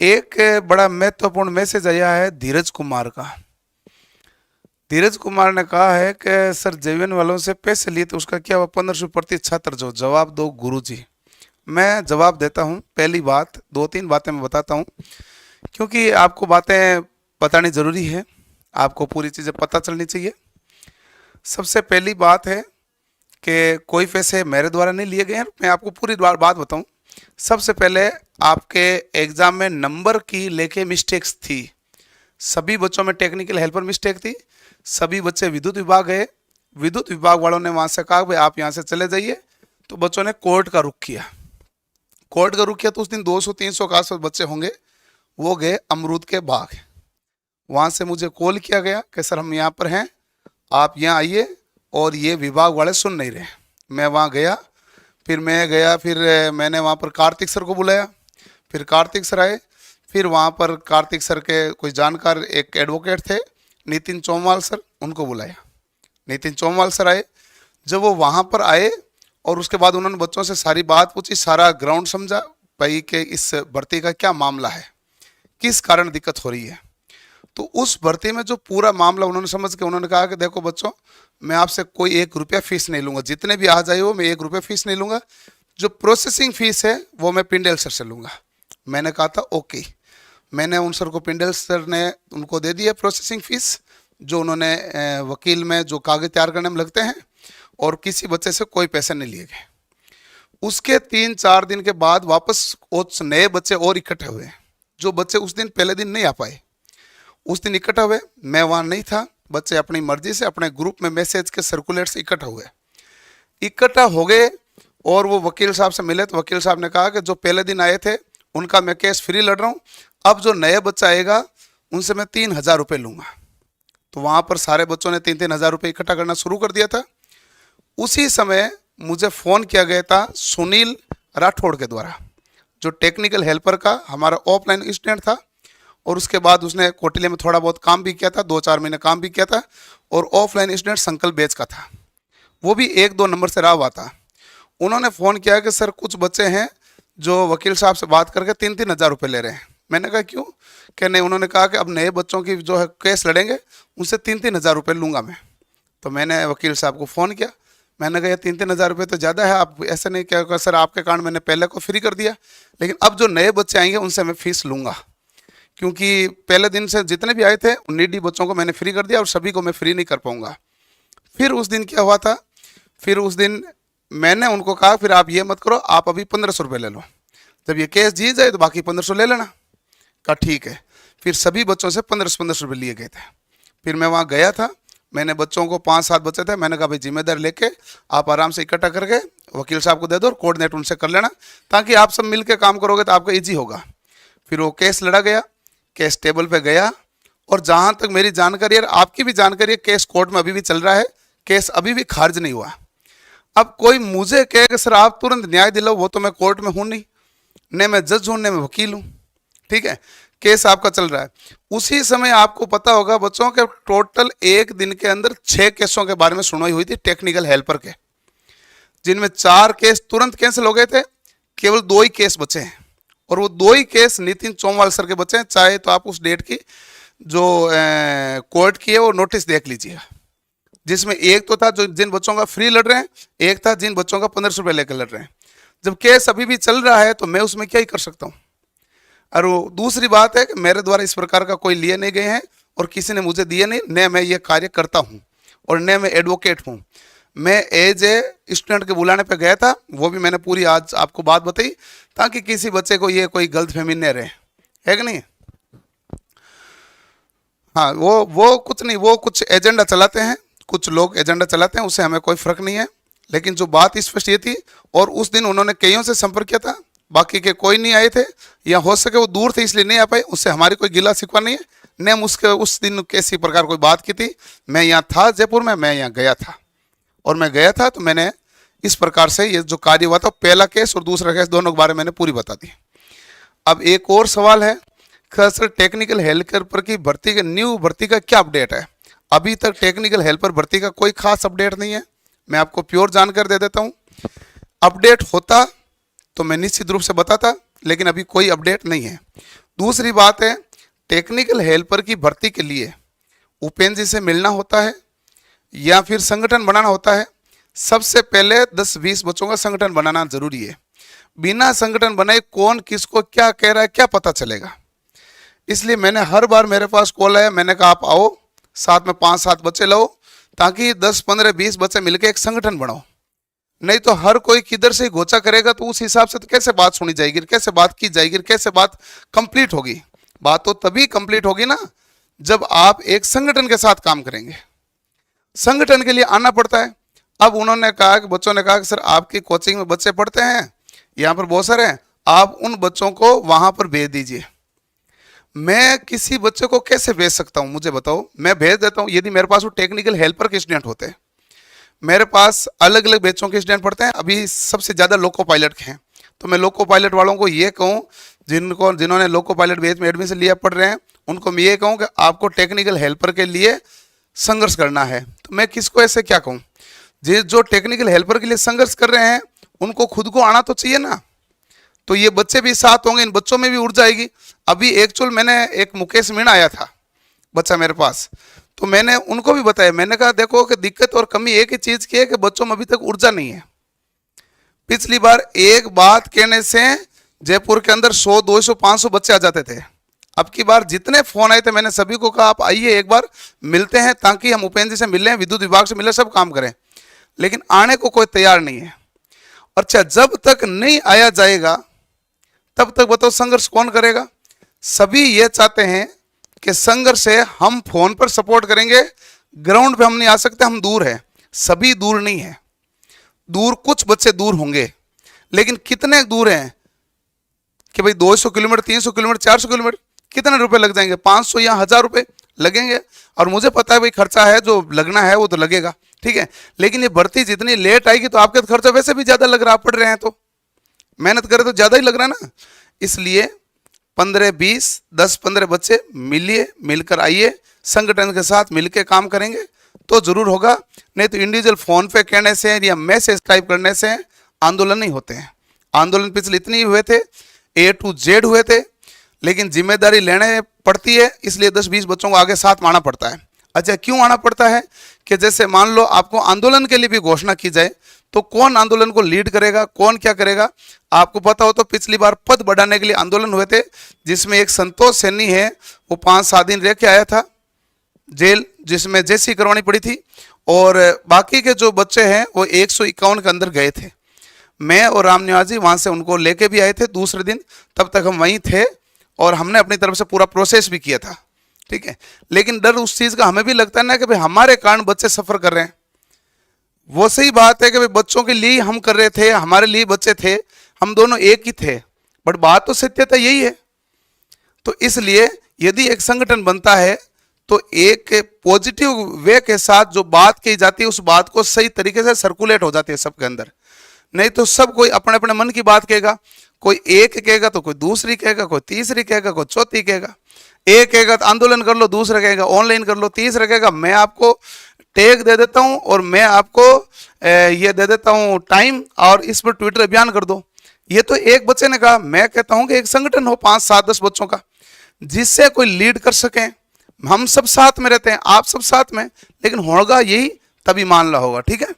एक बड़ा महत्वपूर्ण मैसेज आया है धीरज कुमार का। धीरज कुमार ने कहा है कि सर जेवीएन वालों से पैसे लिए तो उसका क्या हुआ, 1500 प्रति छात्र, जो जवाब दो गुरुजी। मैं जवाब देता हूँ। पहली बात, दो तीन बातें मैं बताता हूँ क्योंकि आपको बातें बतानी जरूरी है, आपको पूरी चीज़ें पता चलनी चाहिए। सबसे पहली बात है कि कोई पैसे मेरे द्वारा नहीं लिए गए हैं। मैं आपको पूरी बात बताऊं। सबसे पहले आपके एग्जाम में नंबर की लेके मिस्टेक्स थी। सभी बच्चों में टेक्निकल हेल्पर मिस्टेक थी। सभी बच्चे विद्युत विभाग गए, विद्युत विभाग वालों ने वहां से कहा भाई आप यहाँ से चले जाइए, तो बच्चों ने कोर्ट का रुख किया। कोर्ट का रुख किया तो उस दिन 200-300 के आसपास बच्चे होंगे, वो गए अमरूद के बाग। वहां से मुझे कॉल किया गया कि सर हम यहाँ पर हैं, आप यहाँ आइए, और ये विभाग वाले सुन नहीं रहे। मैं वहाँ गया, फिर मैंने वहाँ पर कार्तिक सर को बुलाया, फिर कार्तिक सर आए। फिर वहाँ पर कार्तिक सर के कोई जानकार एक एडवोकेट थे, नितिन चौमाल सर, उनको बुलाया। नितिन चौमाल सर आए। जब वो वहाँ पर आए और उसके बाद उन्होंने बच्चों से सारी बात पूछी, सारा ग्राउंड समझा भाई कि इस भर्ती का क्या मामला है, किस कारण दिक्कत हो रही है। तो उस भर्ती में जो पूरा मामला उन्होंने समझ के उन्होंने कहा कि देखो बच्चों, मैं आपसे कोई 1 रुपया फीस नहीं लूँगा, जितने भी आ जाए हो मैं 1 रुपया फीस नहीं लूँगा, जो प्रोसेसिंग फीस है वो मैं पिंडेल सर से लूँगा। मैंने कहा था ओके। मैंने उन सर को, पिंडेल सर ने उनको दे दिया प्रोसेसिंग फीस, जो उन्होंने वकील में जो कागज तैयार करने में लगते हैं, और किसी बच्चे से कोई पैसे नहीं लिए गए। उसके 3-4 दिन के बाद वापस उस नए बच्चे और इकट्ठे हुए, जो बच्चे उस दिन पहले दिन नहीं आ पाए, उस दिन इकट्ठा हुए। मैं वहाँ नहीं था। बच्चे अपनी मर्जी से अपने ग्रुप में मैसेज के सर्कुलेट से इकट्ठा हुए। इकट्ठा हो गए और वो वकील साहब से मिले, तो वकील साहब ने कहा कि जो पहले दिन आए थे उनका मैं केस फ्री लड़ रहा हूँ, अब जो नया बच्चा आएगा उनसे मैं 3000 रुपये लूँगा। तो वहाँ पर सारे बच्चों ने 3-3 हज़ार रुपये इकट्ठा करना शुरू कर दिया था। उसी समय मुझे फ़ोन किया गया था सुनील राठौड़ के द्वारा, जो टेक्निकल हेल्पर का हमारा ऑफलाइन स्टूडेंट था, और उसके बाद उसने कोटिले में थोड़ा बहुत काम भी किया था, 2-4 महीने काम भी किया था, और ऑफलाइन स्टूडेंट संकल्प बैच का था, वो भी 1-2 नंबर से रहा हुआ था। उन्होंने फ़ोन किया कि सर कुछ बच्चे हैं जो वकील साहब से बात करके 3-3 हज़ार रुपये ले रहे हैं। मैंने कहा क्यों? कि नहीं, उन्होंने कहा कि अब नए बच्चों की जो है केस लड़ेंगे उनसे 3-3 हज़ार रुपये लूँगा मैं। तो मैंने वकील साहब को फ़ोन किया, मैंने कहा 3-3 हज़ार रुपये तो ज़्यादा है, आप ऐसे नहीं क्या सर, आपके कारण मैंने पहले को फ्री कर दिया, लेकिन अब जो नए बच्चे आएंगे उनसे मैं फ़ीस लूँगा, क्योंकि पहले दिन से जितने भी आए थे उन नीडी बच्चों को मैंने फ्री कर दिया और सभी को मैं फ्री नहीं कर पाऊँगा। फिर उस दिन क्या हुआ था, फिर उस दिन मैंने उनको कहा फिर आप ये मत करो, आप अभी 1500 रुपये ले लो, जब ये केस जीत जाए तो बाकी 1500 ले लेना। कहा ठीक है। फिर सभी बच्चों से 1500 रुपये लिए गए थे। फिर मैं वहाँ गया था, मैंने बच्चों को 5-7 बच्चे थे, मैंने कहा भाई जिम्मेदारी लेके आप आराम से इकट्ठा करके वकील साहब को दे दो और कोऑर्डिनेट उनसे कर लेना, ताकि आप सब मिल के काम करोगे तो आपका ईजी होगा। फिर वो केस लड़ा गया, केस टेबल पे गया, और जहाँ तक मेरी जानकारी है, आपकी भी जानकारी है, केस कोर्ट में अभी भी चल रहा है, केस अभी भी खारिज नहीं हुआ। अब कोई मुझे कहे कि सर आप तुरंत न्याय दिलाओ, वो तो मैं कोर्ट में हूँ नहीं, न मैं जज हूँ, न मैं वकील हूँ, ठीक है, केस आपका चल रहा है। उसी समय आपको पता होगा बच्चों के टोटल एक दिन के अंदर 6 केसों के बारे में सुनवाई हुई थी टेक्निकल हेल्पर के, जिनमें 4 केस तुरंत कैंसिल हो गए थे, केवल 2 ही केस बचे हैं, और वो 2 ही केस नितिन चौमाल सर के बचे हैं। चाहे तो आप उस डेट की जो कोर्ट की है वो नोटिस देख लीजिएगा, जिसमें एक तो था जो जिन बच्चों का फ्री लड़ रहे हैं, एक था जिन बच्चों का 1500 रुपये लेकर लड़ रहे हैं। जब केस अभी भी चल रहा है तो मैं उसमें क्या ही कर सकता हूँ। और वो दूसरी बात है कि मेरे द्वारा इस प्रकार का कोई लिए नहीं गए हैं और किसी ने मुझे दिए नहीं, न मैं ये कार्य करता हूँ और न मैं एडवोकेट हूँ। मैं एज ए स्टूडेंट के बुलाने पे गया था, वो भी मैंने पूरी आज आपको बात बताई, ताकि किसी बच्चे को ये कोई गलतफहमी न रहे, है कि नहीं। हाँ, वो कुछ नहीं, वो कुछ एजेंडा चलाते हैं, कुछ लोग एजेंडा चलाते हैं, उससे हमें कोई फर्क नहीं है। लेकिन जो बात स्पष्ट ये थी, और उस दिन उन्होंने कईयों से संपर्क किया था, बाकी के कोई नहीं आए थे, या हो सके वो दूर थे इसलिए नहीं आ पाए, उससे हमारी कोई गिला शिकवा नहीं है, न हम उसके उस दिन किसी प्रकार कोई बात की थी। मैं यहाँ था जयपुर में, मैं यहाँ गया था, और मैं गया था तो मैंने इस प्रकार से ये जो कार्य हुआ था, पहला केस और दूसरा केस दोनों के बारे में मैंने पूरी बता दी। अब एक और सवाल है, सर टेक्निकल हेल्पर की भर्ती के न्यू भर्ती का क्या अपडेट है? अभी तक टेक्निकल हेल्पर भर्ती का कोई खास अपडेट नहीं है। मैं आपको प्योर जानकारी दे देता हूँ, अपडेट होता तो मैं निश्चित रूप से बताता, लेकिन अभी कोई अपडेट नहीं है। दूसरी बात है, टेक्निकल हेल्पर की भर्ती के लिए उपेंद्र जी से मिलना होता है या फिर संगठन बनाना होता है। सबसे पहले 10-20 बच्चों का संगठन बनाना जरूरी है। बिना संगठन बनाए कौन किसको क्या कह रहा है क्या पता चलेगा। इसलिए मैंने हर बार, मेरे पास कॉल आया, मैंने कहा आप आओ, साथ में 5-7 बच्चे लाओ, ताकि 10-15-20 बच्चे मिलकर एक संगठन बनाओ। नहीं तो हर कोई किधर से गोचा करेगा तो उस हिसाब से तो कैसे बात सुनी जाएगी, कैसे बात की जाएगी, कैसे बात कंप्लीट होगी। बात तो तभी कंप्लीट होगी ना जब आप एक संगठन के साथ काम करेंगे। संगठन के लिए आना पड़ता है। अब उन्होंने कहा कि बच्चों ने कहा कि सर आपकी कोचिंग में बच्चे पढ़ते हैं, यहाँ पर बहुत सारे हैं, आप उन बच्चों को वहां पर भेज दीजिए। मैं किसी बच्चे को कैसे भेज सकता हूं, मुझे बताओ। मैं भेज देता हूं यदि मेरे पास वो टेक्निकल हेल्पर के स्टूडेंट होते हैं। मेरे पास अलग अलग बैचों के स्टूडेंट पढ़ते हैं। अभी सबसे ज़्यादा लोको पायलट के हैं, तो मैं लोको पायलट वालों को ये कहूँ, जिन्होंने लोको पायलट बैच में एडमिशन लिया पढ़ रहे हैं, उनको मैं ये कहूँ कि आपको टेक्निकल हेल्पर के लिए संघर्ष करना है। तो मैं किसको ऐसे क्या कहूँ, जो टेक्निकल हेल्पर के लिए संघर्ष कर रहे हैं उनको खुद को आना तो चाहिए ना। तो ये बच्चे भी साथ होंगे, इन बच्चों में भी ऊर्जा आएगी। अभी एक्चुअल मैंने एक मुकेश मीणा आया था बच्चा मेरे पास, तो मैंने उनको भी बताया, मैंने कहा देखो कि दिक्कत और कमी एक ही चीज की है कि बच्चों में अभी तक ऊर्जा नहीं है। पिछली बार एक बात कहने से जयपुर के अंदर 100, 200, 500 बच्चे आ जाते थे। अब की बार जितने फोन आए थे मैंने सभी को कहा आप आइए एक बार मिलते हैं, ताकि हम उपेंद्र जी से मिलें, विद्युत विभाग से मिले, सब काम करें। लेकिन आने को कोई तैयार नहीं है। अच्छा, जब तक नहीं आया जाएगा तब तक बताओ संघर्ष कौन करेगा। सभी ये चाहते हैं कि संघर्ष है, हम फोन पर सपोर्ट करेंगे, ग्राउंड पे हम नहीं आ सकते, हम दूर हैं। सभी दूर नहीं है, दूर कुछ बच्चे दूर होंगे, लेकिन कितने दूर हैं कि भाई 200 किलोमीटर, 300 किलोमीटर, 400 किलोमीटर, कितने रुपए लग जाएंगे, 500 या 1000 रुपए लगेंगे। और मुझे पता है भाई खर्चा है, जो लगना है वो तो लगेगा, ठीक है। लेकिन ये भर्ती जितनी लेट आएगी तो आपका खर्चा वैसे भी ज्यादा लग रहा, आप पढ़ रहे हैं तो मेहनत करें तो ज्यादा ही लग रहा है ना। इसलिए 15-20, 10-15 बच्चे मिलिए, मिलकर आइए, संगठन के साथ मिलकर काम करेंगे तो जरूर होगा। नहीं तो इंडिविजुअल फोन पे कहने से या मैसेज टाइप करने से आंदोलन नहीं होते हैं। आंदोलन पिछले इतने ही हुए थे, A to Z हुए थे, लेकिन जिम्मेदारी लेने पड़ती है, इसलिए 10-20 बच्चों को आगे साथ में आना पड़ता है। अच्छा, क्यों आना पड़ता है कि जैसे मान लो आपको आंदोलन के लिए भी घोषणा की जाए तो कौन आंदोलन को लीड करेगा, कौन क्या करेगा। आपको पता हो तो पिछली बार पद बढ़ाने के लिए आंदोलन हुए थे, जिसमें एक संतोष सैनी है, वो 5-7 दिन रह के आया था जेल, जिसमें जेसी करवानी पड़ी थी, और बाकी के जो बच्चे हैं वो 151 के अंदर गए थे। मैं और राम निवास जी वहां से उनको लेके भी आए थे दूसरे दिन, तब तक हम वहीं थे और हमने अपनी तरफ से पूरा प्रोसेस भी किया था, ठीक है। लेकिन डर उस चीज का हमें भी लगता है ना कि भाई हमारे कारण बच्चे सफर कर रहे हैं। वो सही बात है कि भाई बच्चों के लिए हम कर रहे थे, हमारे लिए बच्चे थे, हम दोनों एक ही थे, बट बात तो सत्यता यही है। तो इसलिए यदि एक संगठन बनता है तो एक पॉजिटिव वे के साथ जो बात की जाती है उस बात को सही तरीके से सर्कुलेट हो जाती है सबके अंदर। नहीं तो सब कोई अपने अपने मन की बात कहेगा, कोई एक कहेगा तो कोई दूसरी कहेगा, कोई तीसरी कहेगा, कोई चौथी कहेगा। एक कहेगा तो आंदोलन कर लो, दूसरा कहेगा ऑनलाइन कर लो, तीसरा कहेगा मैं आपको टैग दे देता हूं और मैं आपको ये दे देता हूं टाइम और इस पर ट्विटर अभियान कर दो। ये तो एक बच्चे ने कहा। मैं कहता हूं कि एक संगठन हो 5, 7, 10 बच्चों का, जिससे कोई लीड कर सके। हम सब साथ में रहते हैं, आप सब साथ में, लेकिन होगा यही तभी मान ला होगा, ठीक है।